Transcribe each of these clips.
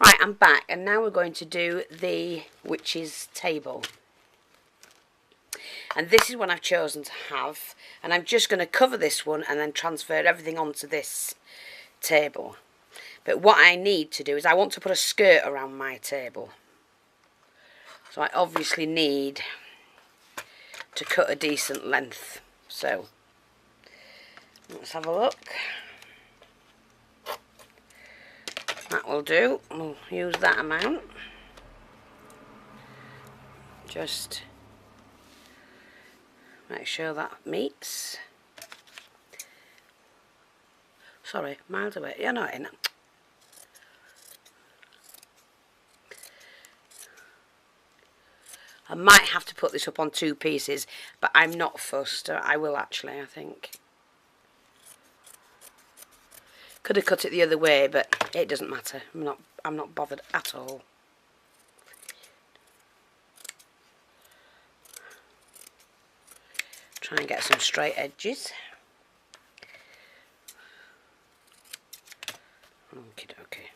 Right, I'm back, and now we're going to do the witch's table. And this is one I've chosen to have, and I'm just going to cover this one and then transfer everything onto this table. But what I need to do is I want to put a skirt around my table. So I obviously need to cut a decent length. So let's have a look. That will do. We'll use that amount. Just make sure that meets. Sorry, miles away. You're not in. I might have to put this up on 2 pieces, but I'm not fussed. I will actually, I think. Could have cut it the other way, but it doesn't matter. I'm not bothered at all. Try and get some straight edges. Okie dokie.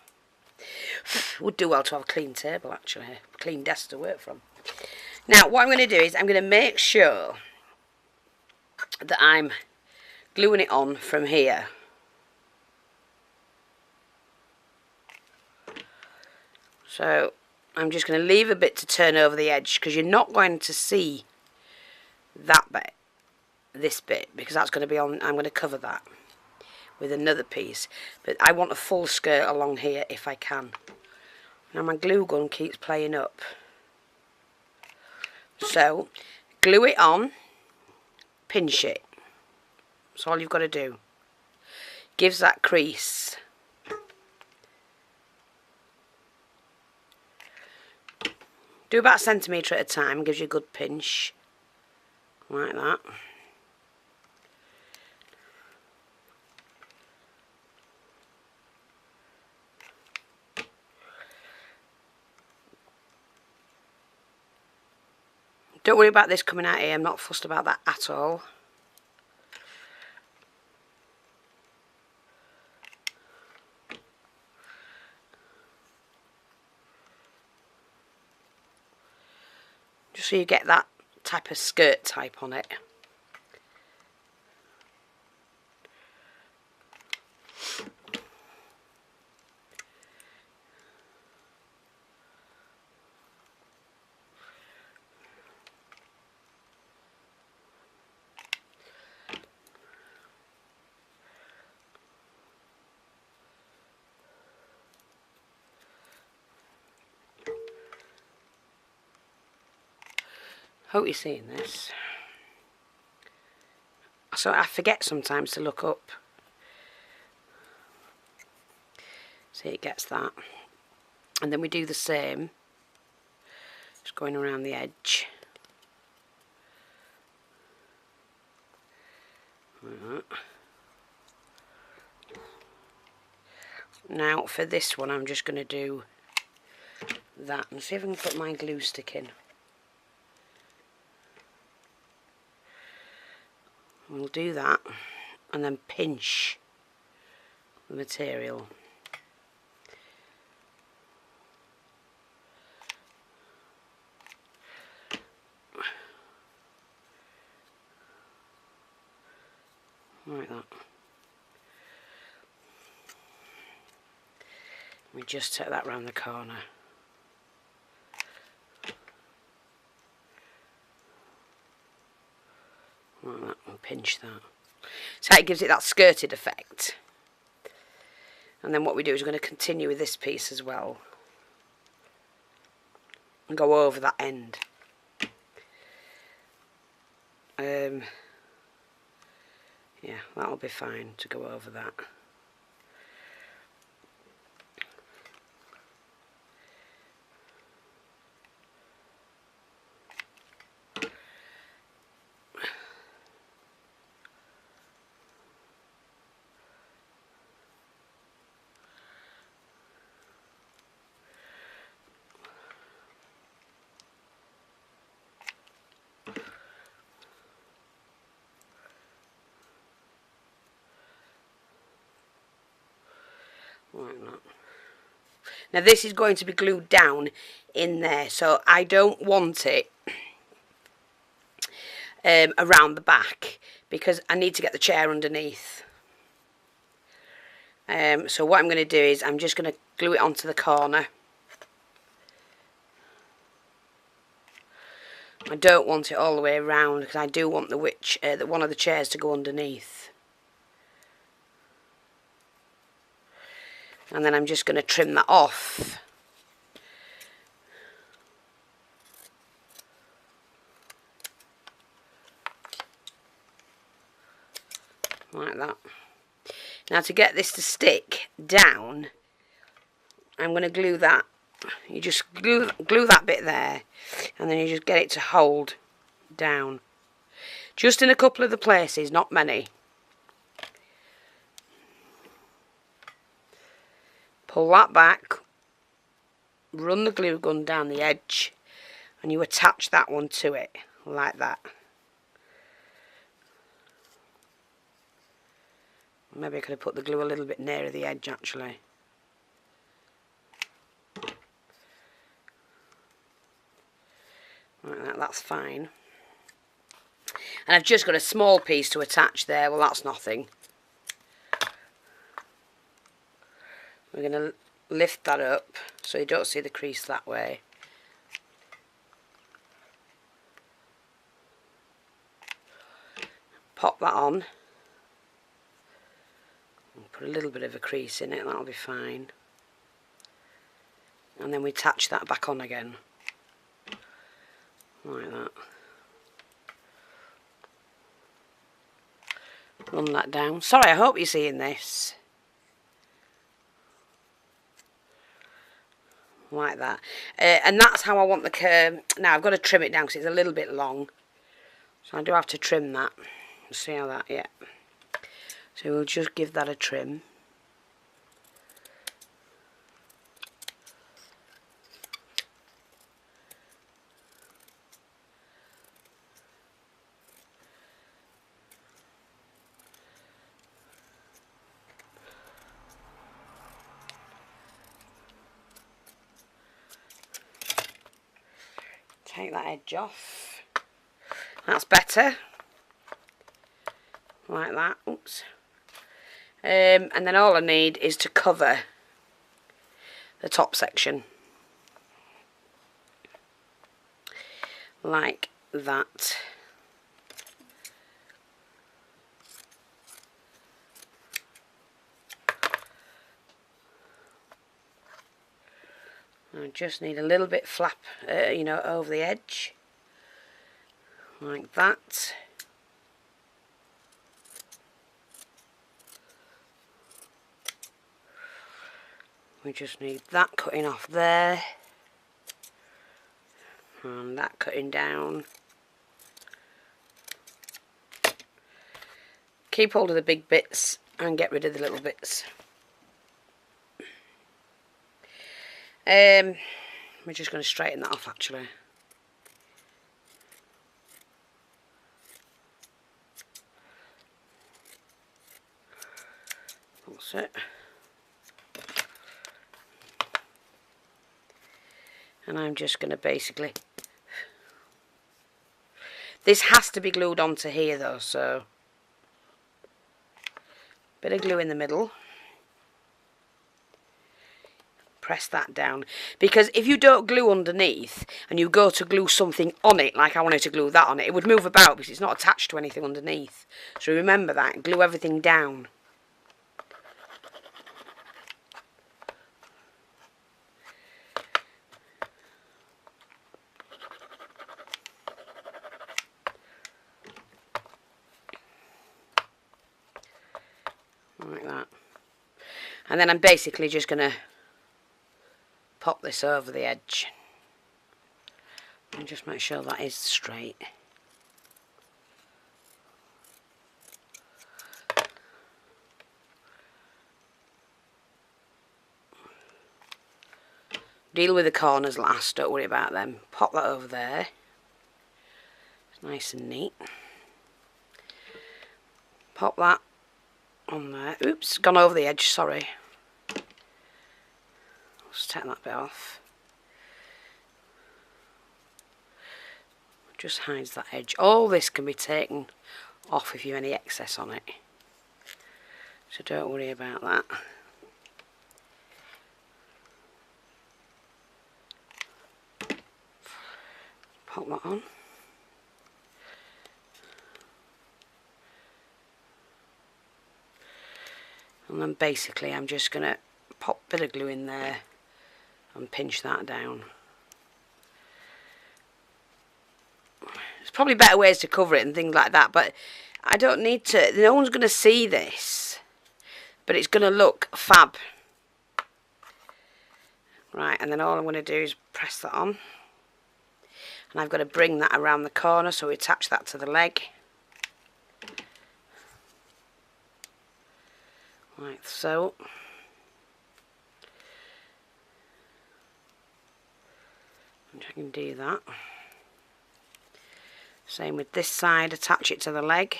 Would do well to have a clean table, actually. A clean desk to work from. Now, what I'm going to do is I'm going to make sure that I'm gluing it on from here. So I'm just going to leave a bit to turn over the edge, because you're not going to see that bit, this bit, because that's going to be on. I'm going to cover that with another piece, but I want a full skirt along here if I can. Now my glue gun keeps playing up, so glue it on, pinch it. That's all you've got to do. Gives that crease. Do about a centimetre at a time, gives you a good pinch, like that. Don't worry about this coming out here, I'm not fussed about that at all. Just so you get that type of skirt type on it. Hope you're seeing this. So I forget sometimes to look up. See, it gets that. And then we do the same. Just going around the edge. Like that. Now for this one I'm just going to do that and see if I can put my glue stick in. We'll do that and then pinch the material. Like that. We just take that round the corner. Like that, and pinch that. So it gives it that skirted effect. And then what we do is we're going to continue with this piece as well. And go over that end. Yeah, that'll be fine to go over that. Like that. Now this is going to be glued down in there, so I don't want it around the back because I need to get the chair underneath. So what I'm going to do is I'm just going to glue it onto the corner. I don't want it all the way around because I do want one of the chairs to go underneath. And then I'm just going to trim that off. Like that. Now to get this to stick down, I'm going to glue that. You just glue that bit there, and then you just get it to hold down. Just in a couple of the places, not many. Pull that back, run the glue gun down the edge, and you attach that one to it, like that. Maybe I could have put the glue a little bit nearer the edge actually. Like that, that's fine. And I've just got a small piece to attach there. Well, that's nothing. We're going to lift that up so you don't see the crease that way. Pop that on. Put a little bit of a crease in it, that'll be fine. And then we attach that back on again. Like that. Run that down. Sorry, I hope you're seeing this. Like that. And that's how I want the curve. Now I've got to trim it down because it's a little bit long. So I do have to trim that. See how that, yeah. So we'll just give that a trim. Take that edge off. That's better. Like that. Oops. And then all I need is to cover the top section. Like that. I just need a little bit flap, you know, over the edge. Like that. We just need that cutting off there. And that cutting down. Keep hold of the big bits and get rid of the little bits. We're just going to straighten that off actually. That's it. And I'm just going to basically... This has to be glued onto here though, so... Bit of glue in the middle. Press that down, because if you don't glue underneath and you go to glue something on it, like I wanted to glue that on it, it would move about because it's not attached to anything underneath. So remember that, glue everything down. Like that. And then I'm basically just going to pop this over the edge and just make sure that is straight. Deal with the corners last, don't worry about them. Pop that over there. It's nice and neat. Pop that on there. Oops, gone over the edge, sorry. Just take that bit off. Just hides that edge. All this can be taken off if you have any excess on it, so don't worry about that. Pop that on. And then basically I'm just going to pop a bit of glue in there and pinch that down. There's probably better ways to cover it and things like that, but I don't need to. No one's going to see this, but it's going to look fab. Right, and then all I'm going to do is press that on. And I've got to bring that around the corner, so we attach that to the leg. Like so. And I can do that. Same with this side, attach it to the leg.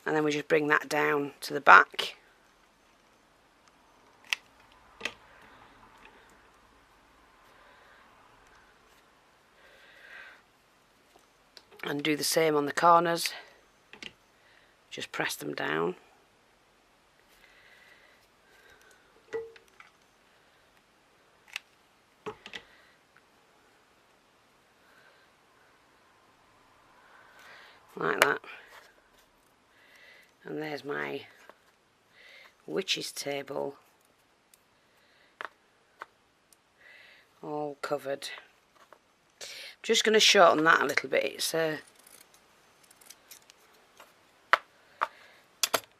And then we just bring that down to the back. And do the same on the corners. Just press them down. Like that. And there's my witch's table all covered. Just going to shorten that a little bit. It's like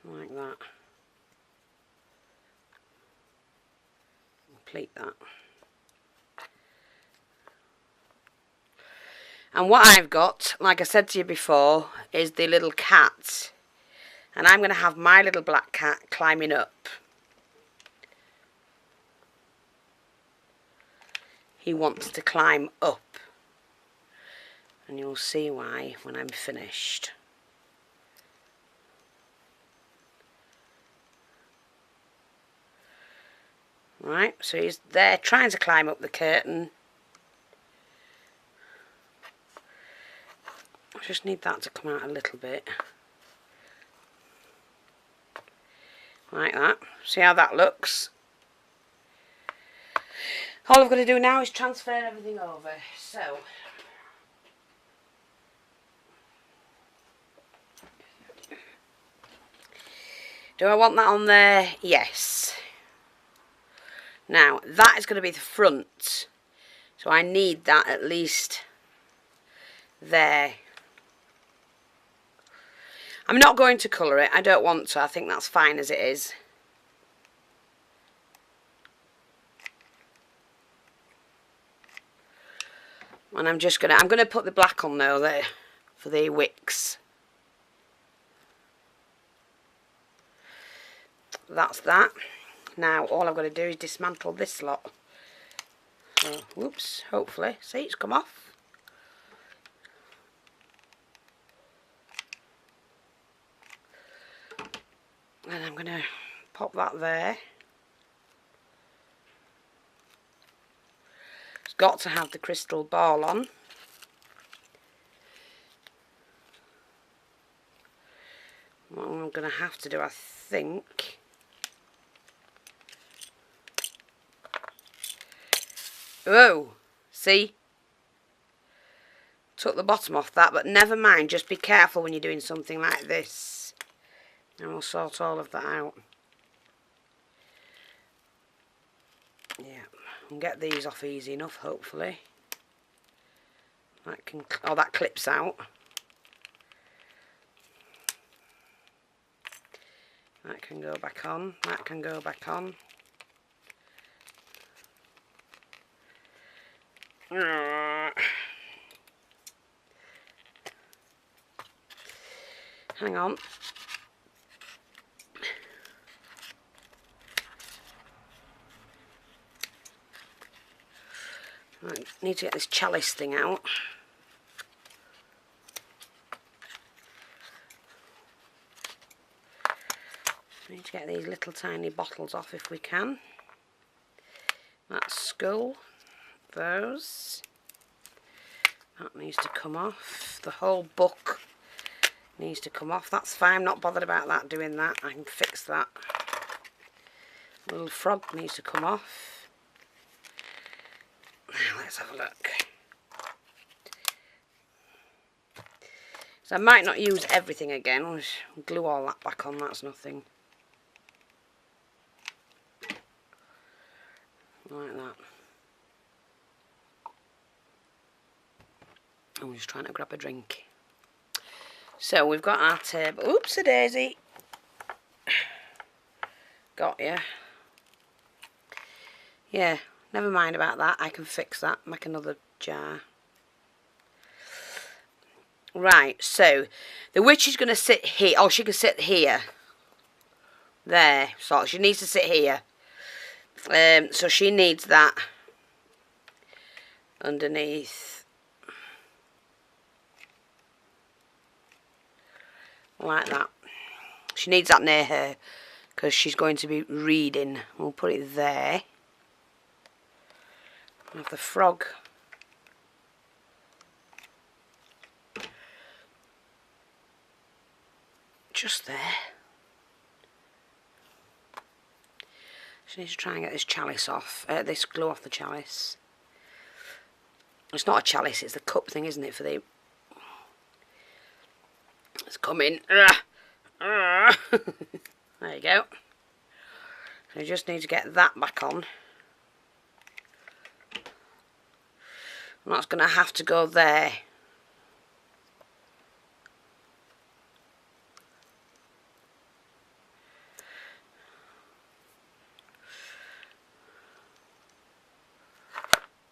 that. Complete that. And what I've got, like I said to you before, is the little cat. And I'm going to have my little black cat climbing up. He wants to climb up. And you'll see why when I'm finished. Right, so he's there trying to climb up the curtain. I just need that to come out a little bit. Like that. See how that looks? All I've got to do now is transfer everything over. So, do I want that on there? Yes. Now, that is going to be the front. So I need that at least there. I'm not going to colour it. I don't want to. I think that's fine as it is. And I'm going to put the black on though there for the wicks. That's that. Now all I've got to do is dismantle this lot. So, whoops, hopefully. See, it's come off. And I'm going to pop that there. It's got to have the crystal ball on. What I'm going to have to do, I think, oh, see? Took the bottom off that, but never mind. Just be careful when you're doing something like this. And we'll sort all of that out. Yeah, and get these off easy enough, hopefully. That can, oh, that clips out. That can go back on. That can go back on. Hang on. I need to get this chalice thing out. We need to get these little tiny bottles off if we can. That skull, those. That needs to come off. The whole book needs to come off. That's fine, I'm not bothered about that, doing that. I can fix that. The little frog needs to come off. Now let's have a look. So I might not use everything again. I'll just glue all that back on, that's nothing. Like that. I'm just trying to grab a drink. So we've got our table. Oops, a daisy. Got ya. Yeah, never mind about that. I can fix that. Make another jar. Right, so the witch is going to sit here. Oh, she can sit here. There. So she needs to sit here. So she needs that underneath. Like that. She needs that near her because she's going to be reading. We'll put it there. We'll have the frog. Just there. She needs to try and get this chalice off. This glue off the chalice. It's not a chalice, it's the cup thing, isn't it? For the... It's coming. There you go. So you just need to get that back on. And that's going to have to go there.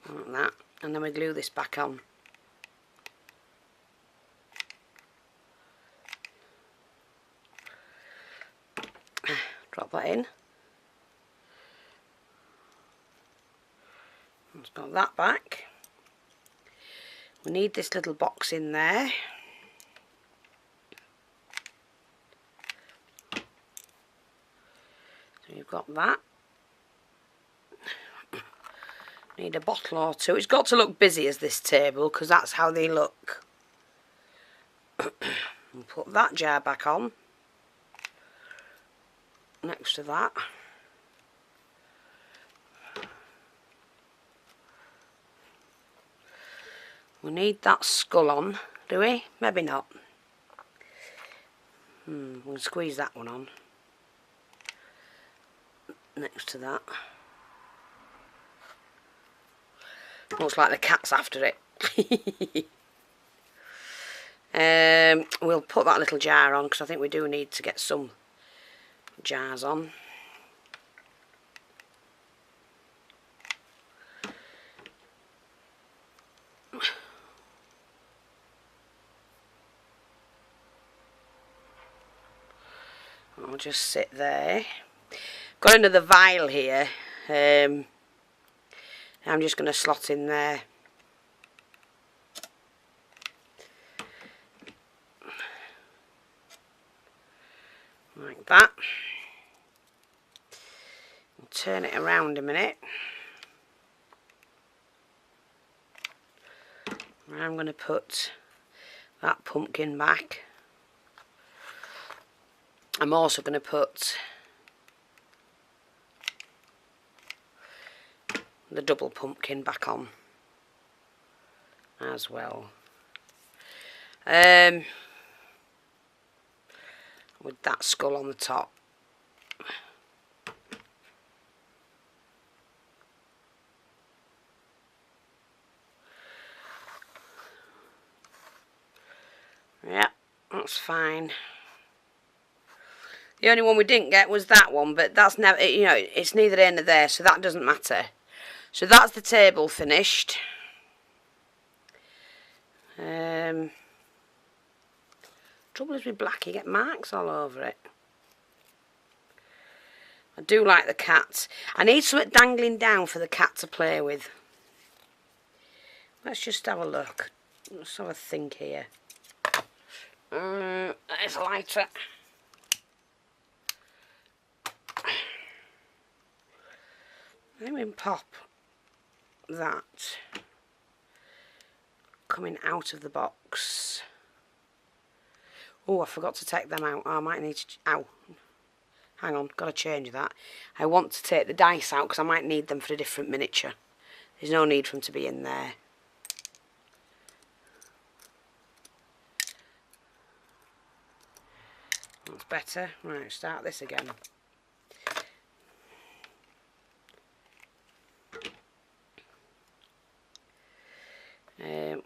Like that. And then we glue this back on. Drop that in. Let's put that back. We need this little box in there. So you've got that. Need a bottle or two. It's got to look busy as this table because that's how they look. And put that jar back on. Next to that. We need that skull on, do we? Maybe not. We'll squeeze that one on. Next to that. Looks like the cat's after it. We'll put that little jar on because I think we do need to get some jars on. I'll just sit there. Got another vial here. I'm just going to slot in there. Like that. I'll turn it around a minute. I'm going to put that pumpkin back. I'm also going to put the double pumpkin back on as well. With that skull on the top. Yeah, that's fine. The only one we didn't get was that one, but that's never, you know, it's neither here nor there, so that doesn't matter. So that's the table finished. Trouble is with black, you get marks all over it. I do like the cat. I need something dangling down for the cat to play with. Let's just have a look. Let's have a think here. There's a lighter. Then we pop that coming out of the box. Oh, I forgot to take them out. Oh, I might need to... Ow. Hang on, got to change that. I want to take the dice out because I might need them for a different miniature. There's no need for them to be in there. That's better. Right, start this again.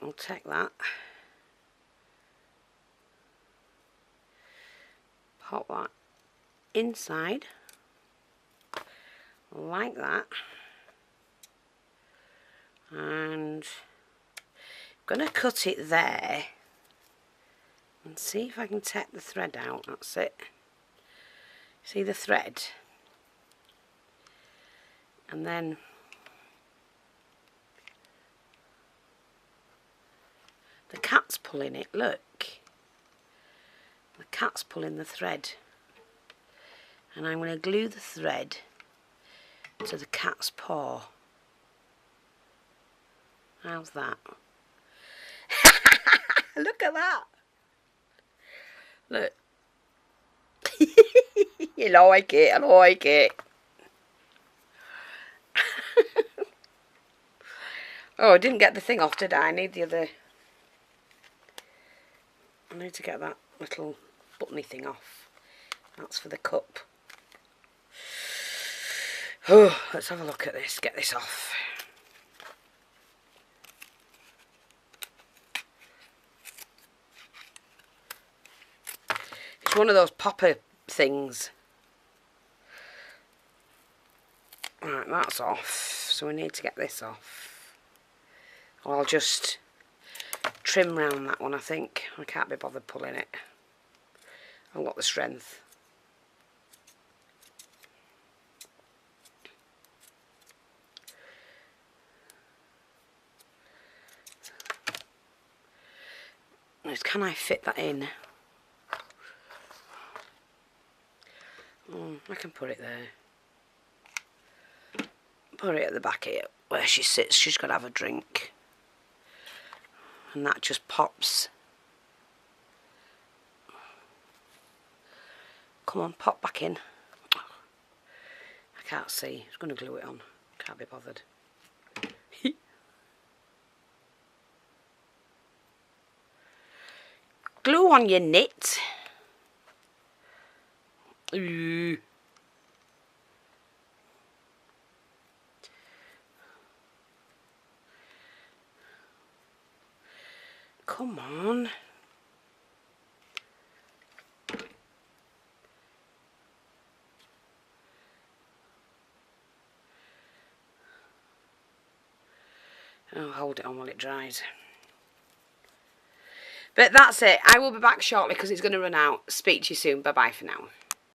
We'll take that. Pop that inside. Like that. And I'm going to cut it there. And see if I can take the thread out. That's it. See the thread? And then the cat's pulling it, look. The cat's pulling the thread. And I'm going to glue the thread to the cat's paw. How's that? Look at that. Look. You like it, I like it. Oh, I didn't get the thing off, did I? I need the other... I need to get that little buttony thing off. That's for the cup. Oh, let's have a look at this. Get this off. It's one of those popper things. Right, that's off. So we need to get this off. Or I'll just trim round that one, I think. I can't be bothered pulling it. I've got the strength. Can I fit that in? I can put it there. Put it at the back here where she sits. She's got to have a drink. And that just pops. Come on, pop back in. I can't see. I was going to glue it on. Can't be bothered. Glue on your knit. Ooh. Come on. I'll hold it on while it dries. But that's it. I will be back shortly because it's going to run out. Speak to you soon. Bye-bye for now.